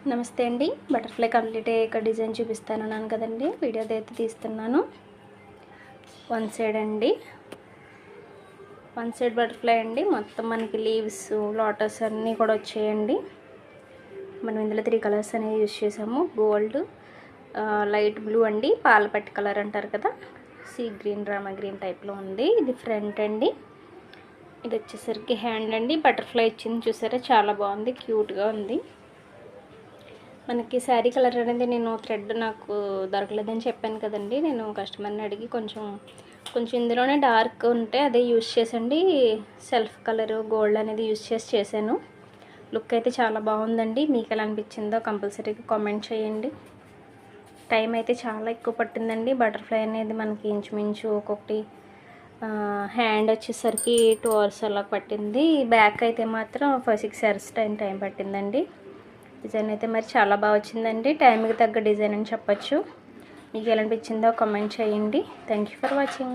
నమస్తే అండి. Butterfly complete అయ్యాక డిజైన్ చూపిస్తానన్నాను కదండి, వీడియో అయితే తీస్తున్నాను. వన్ సైడ్ అండి, వన్ సైడ్ బటర్ఫ్లై అండి. మొత్తం మనకి లీవ్స్, లోటస్ అన్నీ కూడా వచ్చాయండి. మనం ఇందులో 3 కలర్స్ అనేవి యూజ్ చేసాము. గోల్డ్, లైట్ బ్లూ అండి, పాలపట్టి కలర్ అంటారు కదా, సీ గ్రీన్, రామా గ్రీన్ టైప్లో ఉంది. ఇది ఫ్రంట్ అండి. ఇది వచ్చేసరికి హ్యాండ్ అండి. బటర్ఫ్లై వచ్చింది చూసారా, చాలా బాగుంది, క్యూట్గా ఉంది. మనకి శారీ కలర్ అనేది నేను థ్రెడ్ నాకు దొరకలేదని చెప్పాను కదండి. నేను కస్టమర్ని అడిగి కొంచెం ఇందులోనే డార్క్ ఉంటే అదే యూజ్ చేసండి, సెల్ఫ్ కలర్ గోల్డ్ అనేది యూజ్ చేశాను. లుక్ అయితే చాలా బాగుందండి. మీకు ఎలా అనిపించిందో కంపల్సరీగా కామెంట్ చేయండి. టైం అయితే చాలా ఎక్కువ పట్టిందండి. బటర్ఫ్లై అనేది మనకి ఇంచుమించు ఒక్కొక్కటి హ్యాండ్ వచ్చేసరికి 2 hours అలా పట్టింది. బ్యాక్ అయితే మాత్రం 5-6 hours టైం పట్టిందండి. డిజైన్ అయితే మరి చాలా బాగా వచ్చిందండి. టైంకి తగ్గ డిజైన్ అని చెప్పచ్చు. మీకు ఎలా అనిపించిందో కామెంట్ చేయండి. Thank you for watching.